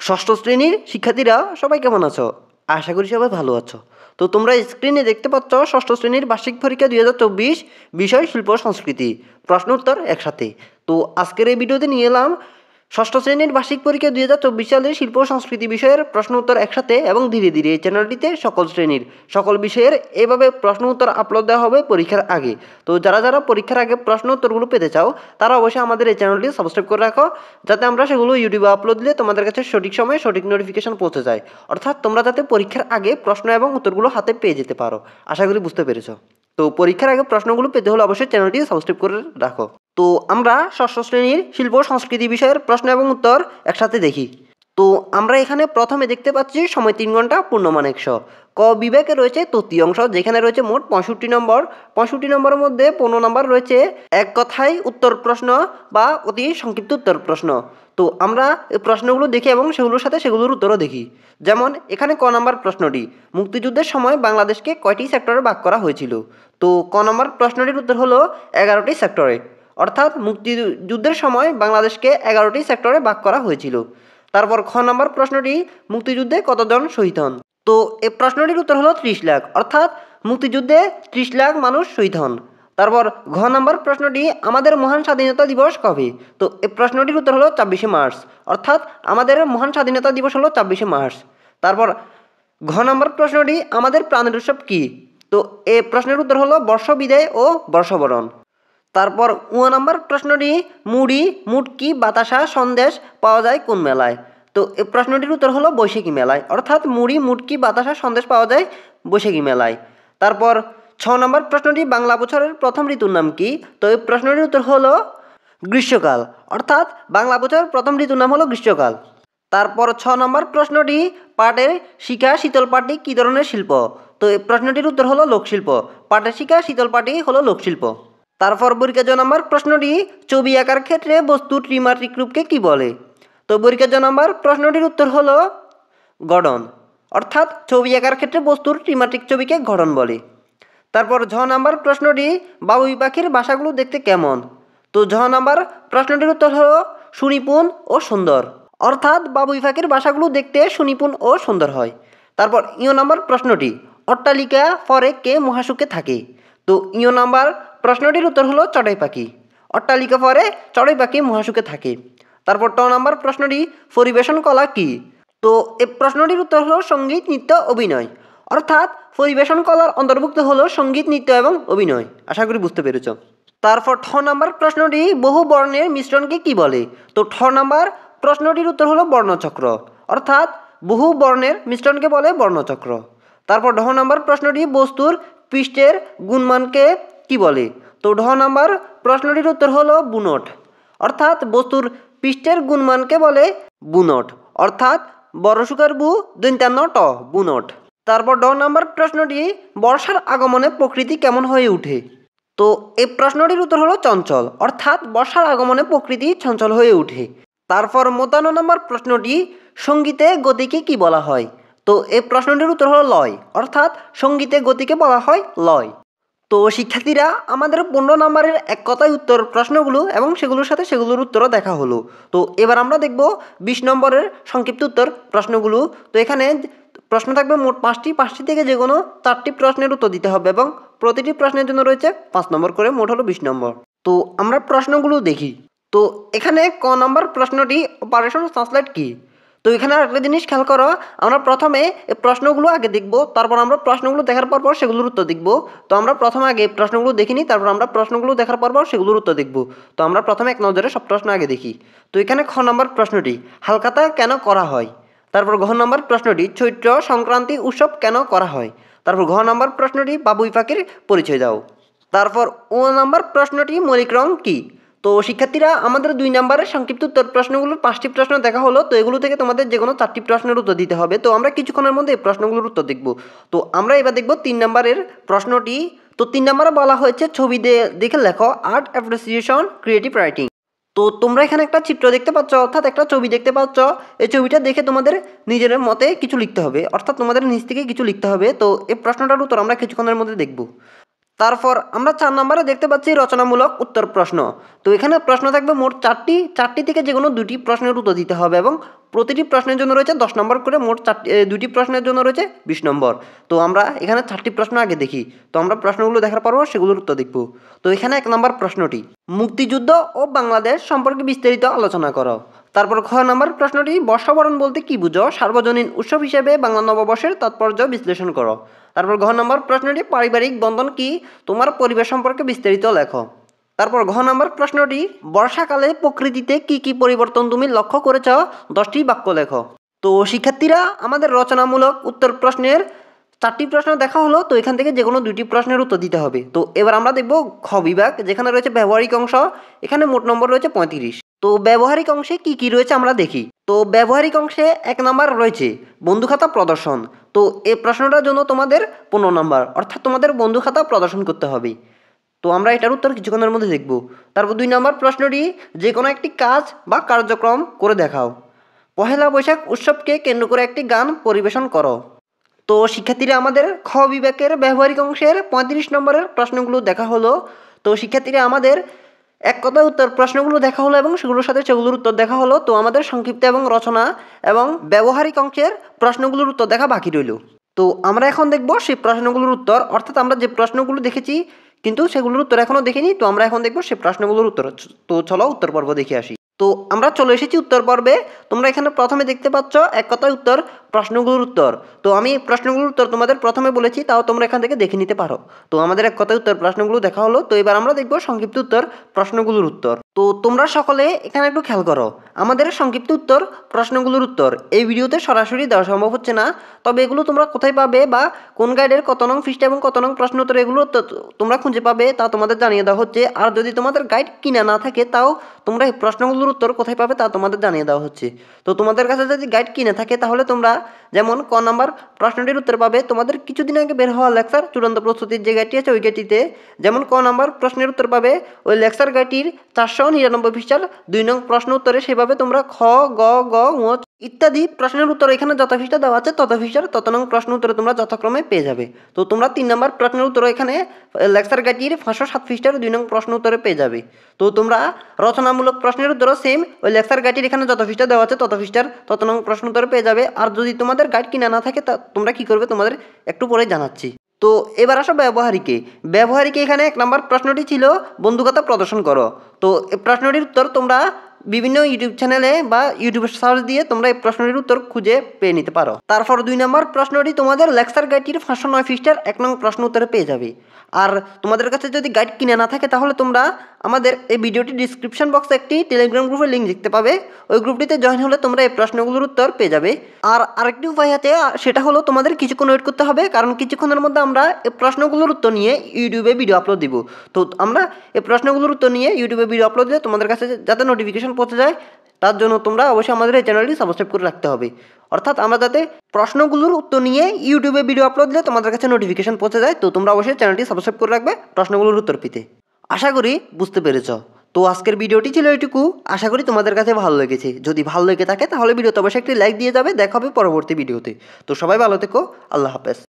ষষ্ঠ শ্রেণীর শিক্ষার্থীরা সবাই কেমন আছো? আশা করি সবাই ভালো আছো। তো তোমরা স্ক্রিনে দেখতে পাচ্ছ ষষ্ঠ শ্রেণীর বার্ষিক পরীক্ষা 2024 বিষয় শিল্প সংস্কৃতি প্রশ্ন উত্তর একসাথে। তো আজকের এই ভিডিওতে নিয়ে এলাম ষষ্ঠ শ্রেণীর বার্ষিক পরীক্ষা 2024 সালের শিল্প সংস্কৃতি বিষয়ের প্রশ্ন উত্তর একসাথে এবং ধীরে ধীরে এই চ্যানেলটিতে সকল শ্রেণীর সকল বিষয়ের এভাবে প্রশ্ন উত্তর আপলোড দেওয়া হবে পরীক্ষার আগে। তো যারা যারা পরীক্ষার আগে প্রশ্ন উত্তরগুলো পেতে চাও তারা অবশ্যই আমাদের এই চ্যানেলটি সাবস্ক্রাইব করে রাখো, যাতে আমরা সেগুলো ইউটিউবে আপলোড দিলে তোমাদের কাছে সঠিক সময়ে সঠিক নোটিফিকেশন পৌঁছে যায়। অর্থাৎ তোমরা যাতে পরীক্ষার আগে প্রশ্ন এবং উত্তরগুলো হাতে পেয়ে যেতে পারো। আশা করি বুঝতে পেরেছো। তো পরীক্ষার আগে প্রশ্নগুলো পেতে হলে অবশ্যই চ্যানেলটি সাবস্ক্রাইব করে রাখো। তো আমরা ষষ্ঠ শ্রেণীর শিল্প সংস্কৃতি বিষয়ের প্রশ্ন এবং উত্তর একসাথে দেখি। তো আমরা এখানে প্রথমে দেখতে পাচ্ছি সময় 3 ঘন্টা, পূর্ণমান 100। ক বিভাগে রয়েছে তৃতীয় অংশ, যেখানে রয়েছে মোট 65 নম্বর। 65 নম্বরের মধ্যে 15 নম্বর রয়েছে এক কথায় উত্তর প্রশ্ন বা অতি সংক্ষিপ্ত উত্তর প্রশ্ন। তো আমরা এই প্রশ্নগুলো দেখি এবং সেগুলোর সাথে সেগুলোর উত্তরও দেখি। যেমন এখানে ক নম্বর প্রশ্নটি, মুক্তিযুদ্ধের সময় বাংলাদেশকে কয়টি সেক্টরে ভাগ করা হয়েছিল? তো ক নম্বর প্রশ্নটির উত্তর হলো 11টি সেক্টরে। অর্থাৎ মুক্তিযুদ্ধের সময় বাংলাদেশকে 11টি সেক্টরে ভাগ করা হয়েছিল। তারপর খ নম্বর প্রশ্নটি, মুক্তিযুদ্ধে কতজন শহীদ হন? তো এই প্রশ্নটির উত্তর হলো 30 লাখ। অর্থাৎ মুক্তিযুদ্ধে 30 লাখ মানুষ শহীদ হন। তারপর ঘ নম্বর প্রশ্নটি, আমাদের মহান স্বাধীনতা দিবস কবে? তো এই প্রশ্নটির উত্তর হলো 24শে মার্চ। অর্থাৎ আমাদের মহান স্বাধীনতা দিবস হলো 24শে মার্চ। তারপর ঘ নম্বর প্রশ্নটি, আমাদের প্রাণের উৎসব কী? তো এই প্রশ্নের উত্তর হলো বর্ষবিদায় ও বর্ষবরণ। তারপর উ নম্বর প্রশ্নটি, মুড়ি, মুটকি, বাতাসা, সন্দেশ পাওয়া যায় কোন মেলায়? তো এই প্রশ্নটির উত্তর হলো বৈশাখী মেলায়। অর্থাৎ মুড়ি, মুটকি, বাতাসা, সন্দেশ পাওয়া যায় বৈশাখী মেলায়। তারপর 6 নম্বর প্রশ্নটি, বাংলা বছরের প্রথম ঋতুর নাম কি? তো এই প্রশ্নটির উত্তর হলো গ্রীষ্মকাল। অর্থাৎ বাংলা বছরের প্রথম ঋতুর নাম হলো গ্রীষ্মকাল। তারপর 6 নম্বর প্রশ্নটি, পাটের শিখা শীতল পাটি কী ধরনের শিল্প? তো এই প্রশ্নটির উত্তর হলো লোকশিল্প। পাটের শিখা শীতল পাটি হলো লোকশিল্প। তারপর পরীক্ষা জ নম্বর প্রশ্নটি, ছবি আঁকার ক্ষেত্রে বস্তুর ত্রিমাত্রিক রূপকে কি বলে? তো পরীক্ষা জ নম্বর প্রশ্নটির উত্তর হলো গঠন। অর্থাৎ ছবি আঁকার ক্ষেত্রে বস্তুর ত্রিমাত্রিক ছবিকে গঠন বলে। তারপর ঝ নম্বর প্রশ্নটি, বাবুই পাখির বাসাগুলো দেখতে কেমন? তো ঝ নম্বর প্রশ্নটির উত্তর হলো সুনিপুণ ও সুন্দর। অর্থাৎ বাবুই পাখির বাসাগুলো দেখতে সুনিপুণ ও সুন্দর হয়। তারপর ইয় নম্বর প্রশ্নটি, অট্টালিকা পরে কে মহাশুকে থাকে? তো ইয় নম্বর প্রশ্নটির উত্তর হলো চড়াই পাখি। অট্টালিকা পরে চড়াই পাখি মহাশুকে থাকে। তারপর ট নম্বর প্রশ্নটি, পরিবেশন কলা কি? তো এই প্রশ্নটির উত্তর হলো সঙ্গীত, নৃত্য, অভিনয়। অর্থাৎ পরিবেশন কলার অন্তর্ভুক্ত হলো সঙ্গীত, নৃত্য এবং অভিনয়। আশা করি বুঝতে পেরেছ। তারপর ঠ নম্বর প্রশ্নটি, বহু বর্ণের মিশ্রণকে কি বলে? তো ঠ নম্বর প্রশ্নটির উত্তর হলো বর্ণচক্র। অর্থাৎ বহু বর্ণের মিশ্রণকে বলে বর্ণচক্র। তারপর ঢ নম্বর প্রশ্নটি, বস্তুর পৃষ্ঠের গুণমানকে কি বলে? তো ঢ নম্বর প্রশ্নটির উত্তর হলো বুনট। অর্থাৎ বস্তুর পৃষ্ঠের গুণমানকে বলে বুনট। অর্থাৎ বড়সুকার বু দন্ত্যান্ন ট, বুনট। তারপর ড নম্বর প্রশ্নটি, বর্ষার আগমনে প্রকৃতি কেমন হয়ে ওঠে? তো এই প্রশ্নটির উত্তর হলো চঞ্চল। অর্থাৎ বর্ষার আগমনে প্রকৃতি চঞ্চল হয়ে ওঠে। তারপর ৫৩ নম্বর প্রশ্নটি, সঙ্গীতে গতিকে কি বলা হয়? তো এই প্রশ্নটির উত্তর হলো লয়। অর্থাৎ সঙ্গীতে গতিকে বলা হয় লয়। তো শিক্ষার্থীরা, আমাদের 15 নম্বরের এক কথায় উত্তর প্রশ্নগুলো এবং সেগুলোর সাথে সেগুলোর উত্তরও দেখা হলো। তো এবার আমরা দেখব 20 নম্বরের সংক্ষিপ্ত উত্তর প্রশ্নগুলো। তো এখানে প্রশ্ন থাকবে মোট 5টি থেকে যে কোনো 4টি প্রশ্নের উত্তর দিতে হবে এবং প্রতিটি প্রশ্নের জন্য রয়েছে 5 নম্বর করে, মোট হলো 20 নম্বর। তো আমরা প্রশ্নগুলো দেখি। তো এখানে ক নম্বর প্রশ্নটি, অপারেশন সার্চলাইট কি? তো এখানে আরেকটা জিনিস খেয়াল করো, আমরা প্রথমে এই প্রশ্নগুলো আগে দেখব, তারপর আমরা প্রশ্নগুলো দেখার পর সেগুলোর উত্তর দেখব। তো আমরা প্রথমে আগে প্রশ্নগুলো দেখিনি, তারপর আমরা প্রশ্নগুলো দেখার পর সেগুলোর উত্তর দেখব। তো আমরা প্রথমে এক নজরে সব প্রশ্ন আগে দেখি। তো এখানে খ নম্বর প্রশ্নটি, হালখাতা কেন করা হয়? তারপর ঘ নম্বর প্রশ্নটি, চৈত্র সংক্রান্তি উৎসব কেন করা হয়? তারপর ঘ নম্বর প্রশ্নটি, বাবুই পাখির পরিচয় দাও। তারপর ও নম্বর প্রশ্নটি, মৌলিক রং কী? তো শিক্ষার্থীরা, আমাদের 2 নম্বরের সংক্ষিপ্ত উত্তর প্রশ্নগুলোর 5টি প্রশ্ন দেখা হলো। তো এগুলো থেকে তোমাদের যে কোনো 4টি প্রশ্নের উত্তর দিতে হবে। তো আমরা কিছুক্ষণের মধ্যে এই প্রশ্নগুলোর উত্তর দেখব। তো আমরা এবার দেখব 3 নম্বরের প্রশ্নটি। তো 3 নম্বরে বলা হয়েছে ছবি দেখে লেখো, আর্ট অ্যাপ্রিসিয়েশন, ক্রিয়েটিভ রাইটিং। তো তোমরা এখানে একটা চিত্র দেখতে পাচ্ছ, অর্থাৎ একটা ছবি দেখতে পাচ্ছ। এই ছবিটা দেখে তোমাদের নিজের মতে কিছু লিখতে হবে, অর্থাৎ তোমাদের নিজ থেকে কিছু লিখতে হবে। তো এই প্রশ্নটার উত্তর আমরা কিছুক্ষণের মধ্যে দেখব। তারপর আমরা 4 নম্বরে দেখতে পাচ্ছি রচনামূলক উত্তর প্রশ্ন। তো এখানে প্রশ্ন থাকবে মোট 4টি থেকে যে কোনো 2টি প্রশ্নের উত্তর দিতে হবে এবং প্রতিটি প্রশ্নের জন্য রয়েছে 10 নম্বর করে, মোট 2টি প্রশ্নের জন্য রয়েছে 20 নম্বর। তো আমরা এখানে 4টি প্রশ্ন আগে দেখি। তো আমরা প্রশ্নগুলো দেখার পরও সেগুলোর উত্তর দেখব। তো এখানে 1 নম্বর প্রশ্নটি, মুক্তিযুদ্ধ ও বাংলাদেশ সম্পর্কে বিস্তারিত আলোচনা করো। তারপর খ নম্বর প্রশ্নটি, বর্ষবরণ বলতে কি বুঝো, সার্বজনীন উৎসব হিসেবে বাংলা নববর্ষের তাৎপর্য বিশ্লেষণ করো। তারপর ঘ নম্বর প্রশ্নটি, পারিবারিক বন্ধন কি, তোমার পরিবেশ সম্পর্কে বিস্তারিত লেখো। তারপর ঘ নম্বর প্রশ্নটি, বর্ষাকালে প্রকৃতিতে কি কি পরিবর্তন তুমি লক্ষ্য করেছ, 10টি বাক্য লেখো। তো শিক্ষার্থীরা, আমাদের রচনামূলক উত্তর প্রশ্নের 4টি প্রশ্ন দেখা হলো। তো এখান থেকে যে কোনো 2টি প্রশ্নের উত্তর দিতে হবে। তো এবার আমরা দেখব খ বিভাগ, যেখানে রয়েছে ব্যবহারিক অংশ। এখানে মোট নম্বর রয়েছে 35। তো ব্যবহারিক অংশে কি কি রয়েছে আমরা দেখি। তো ব্যবহারিক অংশে 1 নম্বর রয়েছে বন্ধুখাতা প্রদর্শন। তো এই প্রশ্নটার জন্য তোমাদের 15 নম্বর, অর্থাৎ তোমাদের বন্ধুখাতা প্রদর্শন করতে হবে। তো আমরা এটার উত্তর কিছুক্ষণের মধ্যে দেখব। তারপর 2 নম্বর প্রশ্নটি, যে কোনো একটি কাজ বা কার্যক্রম করে দেখাও। পহেলা বৈশাখ উৎসবকে কেন্দ্র করে একটি গান পরিবেশন করো। তো শিক্ষার্থীরা, আমাদের খ বিভাগের ব্যবহারিক অংশের 35 নম্বরের প্রশ্নগুলো দেখা হলো। তো শিক্ষার্থীরা, আমাদের এক কথায় উত্তর প্রশ্নগুলো দেখা হলো এবং সেগুলোর সাথে সেগুলোর উত্তর দেখা হলো। তো আমাদের সংক্ষিপ্ত এবং রচনা এবং ব্যবহারিক অংশের প্রশ্নগুলোর উত্তর দেখা বাকি রইল। তো আমরা এখন দেখব সেই প্রশ্নগুলোর উত্তর, অর্থাৎ আমরা যে প্রশ্নগুলো দেখেছি কিন্তু সেগুলোর উত্তর এখনও দেখিনি। তো আমরা এখন দেখব সেই প্রশ্নগুলোর উত্তর। তো চলো উত্তর পর্ব দেখে আসি। তো আমরা চলে এসেছি উত্তর পর্বে। তোমরা এখানে প্রথমে দেখতে পাচ্ছ এক কথায় উত্তর, প্রশ্নগুলোর উত্তর। তো আমি প্রশ্নগুলোর উত্তর তোমাদের প্রথমে বলেছি, তাও তোমরা এখান থেকে দেখে নিতে পারো। তো আমাদের এক কথায় উত্তর প্রশ্নগুলো দেখা হলো। তো এবার আমরা দেখব সংক্ষিপ্ত উত্তর প্রশ্নগুলোর উত্তর। তো তোমরা সকলে এখানে একটু খেয়াল করো, আমাদের সংক্ষিপ্ত উত্তর প্রশ্নগুলোর উত্তর এই ভিডিওতে সরাসরি দেওয়া সম্ভব হচ্ছে না। তবে এগুলো তোমরা কোথায় পাবে বা কোন গাইডের কত নং পৃষ্ঠা এবং কত নং প্রশ্ন উত্তর, এগুলো তোমরা খুঁজে পাবে তা তোমাদের জানিয়ে দেওয়া হচ্ছে। আর যদি তোমাদের গাইড কিনা না থাকে, তাও তোমরা এই প্রশ্নগুলোর উত্তর কোথায় পাবে তা তোমাদের জানিয়ে দেওয়া হচ্ছে। তো তোমাদের কাছে যদি গাইড কিনে থাকে, তাহলে তোমরা যেমন ক নাম্বার প্রশ্নটির উত্তর পাবে তোমাদের কিছুদিন আগে বের হওয়া লেকচার চূড়ান্ত প্রস্তুতির যে গাইডটি আছে ওই গাইডটিতে। যেমন ক নাম্বার প্রশ্নের উত্তর পাবে ওই লেকচার গাইডটির 499 পৃষ্ঠার 2 নং প্রশ্ন উত্তরে। সেভাবে তোমরা খ, গ, ঙ ইত্যাদি প্রশ্নের উত্তর এখানে যত পৃষ্ঠা দেওয়া আছে তত পৃষ্ঠার তত নং প্রশ্ন উত্তরে তোমরা যথাক্রমে পেয়ে যাবে। তো তোমরা 3 নম্বর প্রশ্নের উত্তর এখানে লেকচার গাইডটির 507 পৃষ্ঠার 2 নং প্রশ্ন উত্তরে পেয়ে যাবে। তো তোমরা রচনামূলক প্রশ্নের উত্তরও সেম ওই লেকচার গাইডটির এখানে যত পৃষ্ঠা দেওয়া আছে তত পৃষ্ঠার তত নং প্রশ্ন উত্তরে পেয়ে যাবে। আর যদি তোমাদের গাইড কিনা না থাকে, তা তোমরা কি করবে তোমাদের একটু পরে জানাচ্ছি। তো এবার আসো ব্যবহারিকে। ব্যবহারিকে এখানে 1 নম্বর প্রশ্নটি ছিল বন্ধুকতা প্রদর্শন করো। তো এই প্রশ্নটির উত্তর তোমরা বিভিন্ন ইউটিউব চ্যানেলে বা ইউটিউবে সার্চ দিয়ে তোমরা এই প্রশ্নটির উত্তর খুঁজে পেয়ে নিতে পারো। তারপর 2 নম্বর প্রশ্নটি তোমাদের লেকচার গাইডটির 509 পৃষ্ঠার 1 নং প্রশ্ন উত্তরে পেয়ে যাবে। আর তোমাদের কাছে যদি গাইড কিনে না থাকে, তাহলে তোমরা আমাদের এই ভিডিওটি ডিসক্রিপশন বক্সে একটি টেলিগ্রাম গ্রুপের লিঙ্ক দেখতে পাবে। ওই গ্রুপটিতে জয়েন হলে তোমরা এই প্রশ্নগুলোর উত্তর পেয়ে যাবে। আর আরেকটি উপায় আছে, সেটা হলো তোমাদের কিছুক্ষণ ওয়েট করতে হবে, কারণ কিছুক্ষণের মধ্যে আমরা এই প্রশ্নগুলোর উত্তর নিয়ে ইউটিউবে ভিডিও আপলোড দিব। তো আমরা এই প্রশ্নগুলোর উত্তর নিয়ে ইউটিউবে ভিডিও আপলোড দিলে তোমাদের কাছে যাতে নোটিফিকেশন পৌঁছে যায়, তার জন্য তোমরা অবশ্যই আমাদের এই চ্যানেলটি সাবস্ক্রাইব করে রাখতে হবে। অর্থাৎ আমরা যাতে প্রশ্নগুলোর উত্তর নিয়ে ইউটিউবে ভিডিও আপলোড দিলে তোমাদের কাছে নোটিফিকেশন পৌঁছে যায়। তো তোমরা অবশ্যই চ্যানেলটি সাবস্ক্রাইব করে রাখবে প্রশ্নগুলোর উত্তর পেতে। আশা করি বুঝতে পেরেছ। তো আজকের ভিডিওটি ছিল এইটুকু। আশা করি তোমাদের কাছে ভালো লেগেছে। যদি ভালো লেগে থাকে, তাহলে ভিডিওতে অবশ্যই একটি লাইক দিয়ে যাবে। দেখা হবে পরবর্তী ভিডিওতে। তো সবাই ভালো থেকো। আল্লাহ হাফেজ।